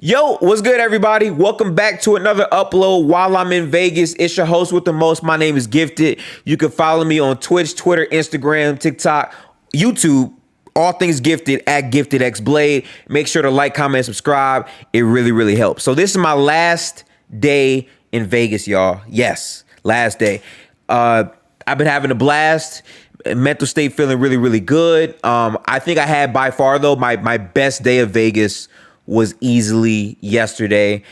Yo, what's good, everybody? Welcome back to another upload while I'm in Vegas. It's your host with the most. My name is Gifted. You can follow me on Twitch, Twitter, Instagram, TikTok, YouTube, all things Gifted at GiftedXBlade. Make sure to like, comment, and subscribe. It really, really helps. So this is my last day in Vegas, y'all. Yes, last day. I've been having a blast. Mental state feeling really, really good. I think I had by far, though, my best day of Vegas was easily yesterday.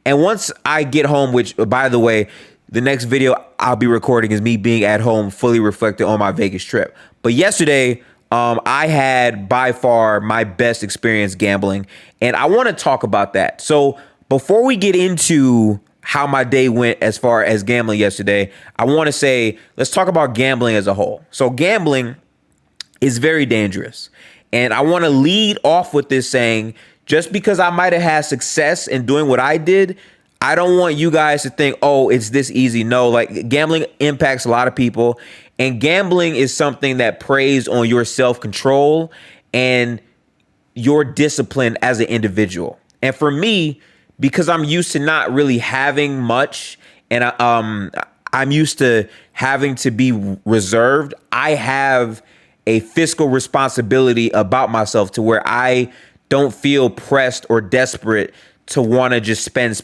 And once I get home, which, by the way, the next video I'll be recording is me being at home, fully reflected on my Vegas trip. But yesterday, I had by far my best experience gambling, and I want to talk about that. So before we get into how my day went as far as gambling yesterday, I want to say, let's talk about gambling as a whole. So gambling is very dangerous. And I want to lead off with this saying, just because I might have had success in doing what I did, I don't want you guys to think, oh, it's this easy. No, like gambling impacts a lot of people, and gambling is something that preys on your self-control and your discipline as an individual. And for me, because I'm used to not really having much, and I'm used to having to be reserved, I have a fiscal responsibility about myself to where I don't feel pressed or desperate to want to just spend.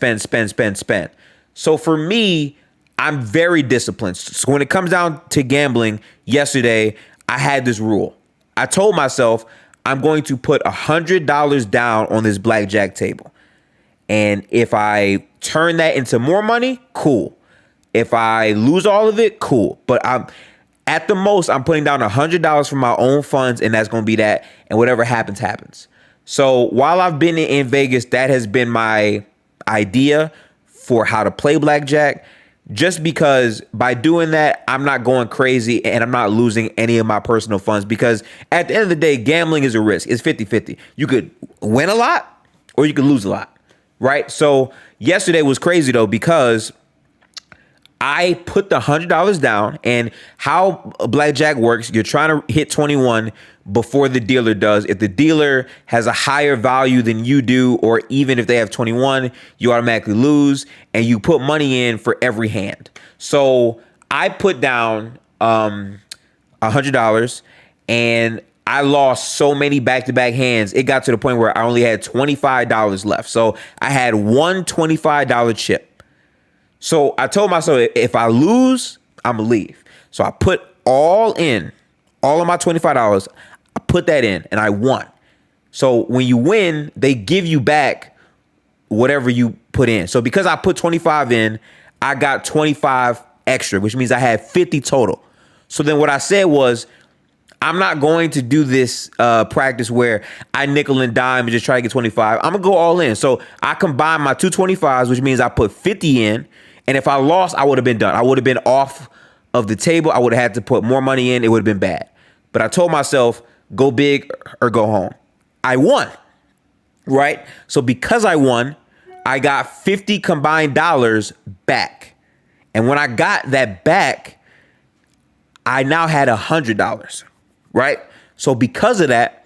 So for me, I'm very disciplined. So when it comes down to gambling, yesterday, I had this rule. I told myself I'm going to put $100 down on this BlackJack table. And if I turn that into more money, cool. If I lose all of it, cool. But at the most, I'm putting down $100 from my own funds, and that's going to be that. And whatever happens, happens. So while I've been in Vegas, that has been my idea for how to play blackjack, just because by doing that, I'm not going crazy and I'm not losing any of my personal funds, because at the end of the day, gambling is a risk. It's 50-50. You could win a lot or you could lose a lot, right? So yesterday was crazy, though, because I put the $100 down, and how blackjack works, you're trying to hit 21 before the dealer does. If the dealer has a higher value than you do, or even if they have 21, you automatically lose, and you put money in for every hand. So I put down $100, and I lost so many back-to-back hands. It got to the point where I only had $25 left. So I had one $25 chip. So I told myself, if I lose, I'm going to leave. So I put all of my $25, I put that in, and I won. So when you win, they give you back whatever you put in. So because I put 25 in, I got 25 extra, which means I had 50 total. So then what I said was, I'm not going to do this practice where I nickel and dime and just try to get 25. I'm going to go all in. So I combined my two 25s, which means I put 50 in. And if I lost, I would have been done. I would have been off of the table. I would have had to put more money in. It would have been bad. But I told myself, go big or go home. I won, right? So because I won, I got 50 combined dollars back. And when I got that back, I now had $100, right? So because of that,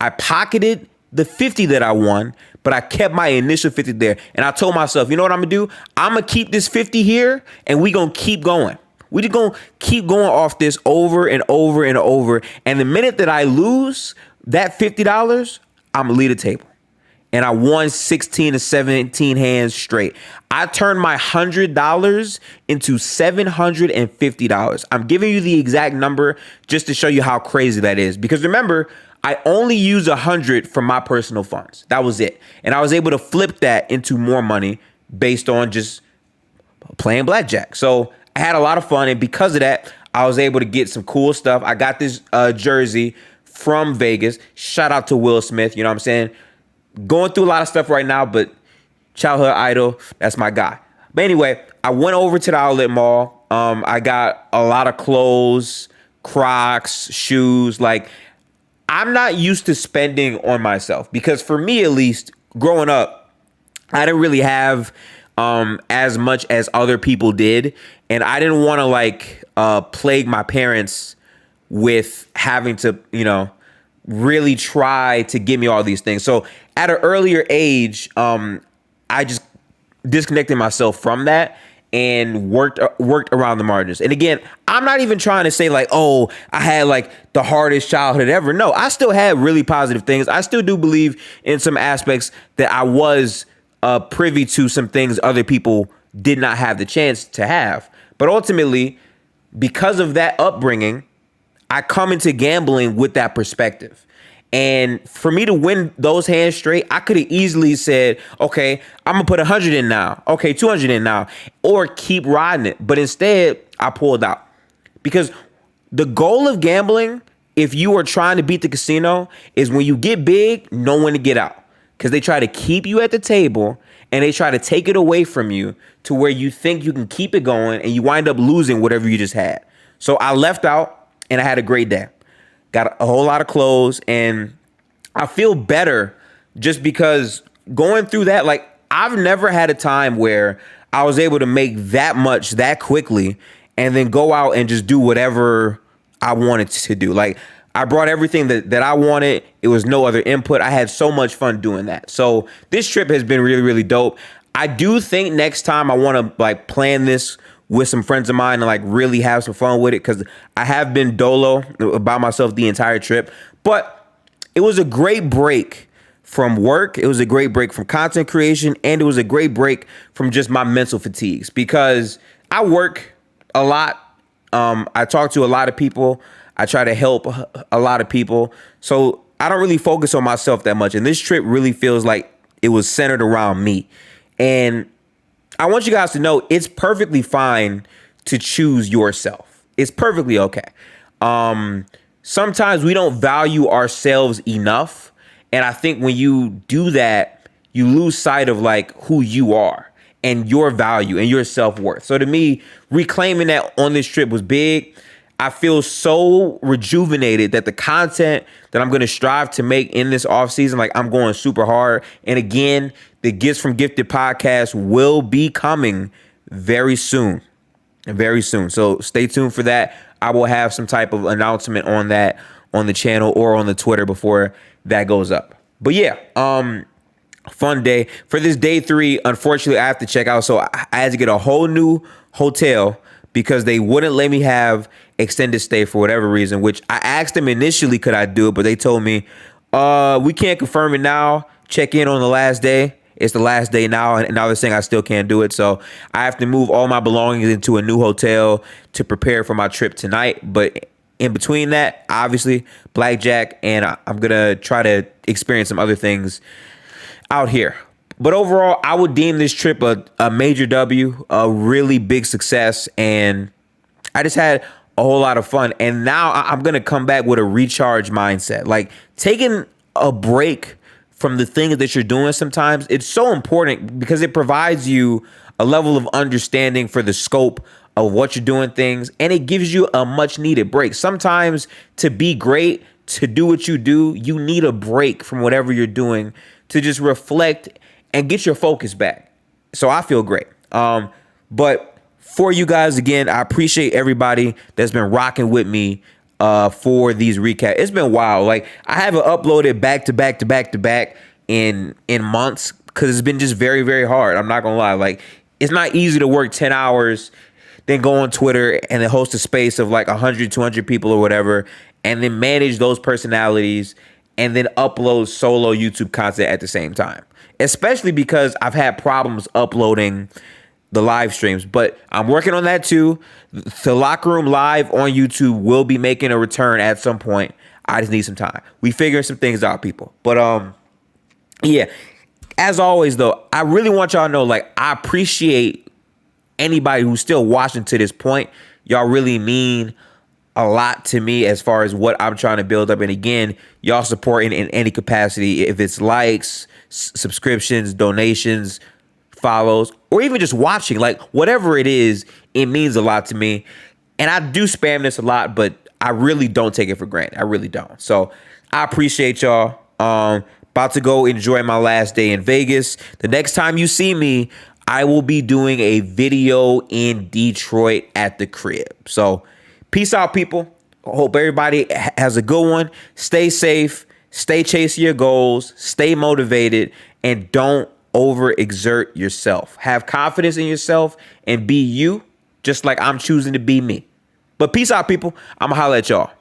I pocketed the 50 that I won, but I kept my initial 50 there. And I told myself, you know what I'm going to do? I'm going to keep this 50 here, and we going to keep going. We just going to keep going off this over and over and over. And the minute that I lose that $50, I'm going to leave the table. And I won 16 to 17 hands straight. I turned my $100 into $750. I'm giving you the exact number just to show you how crazy that is. Because remember, I only used 100 from my personal funds. That was it. And I was able to flip that into more money based on just playing blackjack. So I had a lot of fun. And because of that, I was able to get some cool stuff. I got this jersey from Vegas. Shout out to Will Smith. You know what I'm saying? Going through a lot of stuff right now, but childhood idol, that's my guy. But anyway, I went over to the outlet mall. I got a lot of clothes, Crocs, shoes. Like, I'm not used to spending on myself, because for me, at least, growing up, I didn't really have as much as other people did. And I didn't want to plague my parents with having to, really try to give me all these things. So at an earlier age, I just disconnected myself from that and worked around the margins. And again, I'm not even trying to say like, oh, I had like the hardest childhood ever. No, I still had really positive things. I still do believe in some aspects that I was privy to some things other people did not have the chance to have. But ultimately, because of that upbringing, I come into gambling with that perspective. And for me to win those hands straight, I could have easily said, okay, I'm going to put 100 in now. Okay, 200 in now. Or keep riding it. But instead, I pulled out. Because the goal of gambling, if you are trying to beat the casino, is when you get big, know when to get out. Because they try to keep you at the table and they try to take it away from you to where you think you can keep it going and you wind up losing whatever you just had. So I left out and I had a great day. Got a whole lot of clothes and I feel better just because going through that, like I've never had a time where I was able to make that much that quickly and then go out and just do whatever I wanted to do. Like I brought everything that I wanted. It was no other input. I had so much fun doing that. So this trip has been really, really dope. I do think next time I want to like plan this with some friends of mine and like really have some fun with it, because I have been dolo by myself the entire trip. But it was a great break from work. It was a great break from content creation. And it was a great break from just my mental fatigues, because I work a lot. I talk to a lot of people. I try to help a lot of people. So I don't really focus on myself that much. And this trip really feels like it was centered around me. And I want you guys to know it's perfectly fine to choose yourself. It's perfectly okay. Sometimes we don't value ourselves enough. And I think when you do that, you lose sight of like who you are and your value and your self-worth. So to me, reclaiming that on this trip was big. I feel so rejuvenated that the content that I'm going to strive to make in this off season, like I'm going super hard. And again, the Gifts from Gifted podcast will be coming very soon, very soon. So stay tuned for that. I will have some type of announcement on that on the channel or on the Twitter before that goes up. But yeah, fun day. For this day 3, unfortunately, I have to check out. So I had to get a whole new hotel because they wouldn't let me have extended stay for whatever reason, which I asked them initially, could I do it? But they told me, we can't confirm it now. Check in on the last day. It's the last day now, and now they're saying I still can't do it. So I have to move all my belongings into a new hotel to prepare for my trip tonight. But in between that, obviously, BlackJack, and I'm going to try to experience some other things out here. But overall, I would deem this trip a major W, a really big success, and I just had a whole lot of fun. And now I'm going to come back with a recharge mindset. Like taking a break from the things that you're doing sometimes, it's so important because it provides you a level of understanding for the scope of what you're doing things, and it gives you a much needed break. Sometimes to be great, to do what you do, you need a break from whatever you're doing to just reflect and get your focus back. So I feel great. But for you guys, again, I appreciate everybody that's been rocking with me for these recaps. It's been wild. Like I haven't uploaded back to back in months because it's been just very, very hard. I'm not gonna lie. Like it's not easy to work 10 hours, then go on Twitter and then host a space of like 100, 200 people or whatever, and then manage those personalities and then upload solo YouTube content at the same time. Especially because I've had problems uploading the live streams, but I'm working on that too. The Locker Room Live on YouTube will be making a return at some point. I just need some time. We figuring some things out, people. But yeah, as always though, I really want y'all to know, like, I appreciate anybody who's still watching to this point. Y'all really mean a lot to me as far as what I'm trying to build up. And again, y'all supporting in any capacity, if it's likes, subscriptions, donations, follows, or even just watching, like whatever it is, it means a lot to me. And I do spam this a lot, but I really don't take it for granted. I really don't. So I appreciate y'all. About to go enjoy my last day in Vegas. The next time you see me, I will be doing a video in Detroit at the crib. So peace out, people. Hope everybody has a good one. Stay safe. Stay chasing your goals. Stay motivated. And don't overexert yourself. Have confidence in yourself and be you, just like I'm choosing to be me. But peace out, people. I'm going to holler at y'all.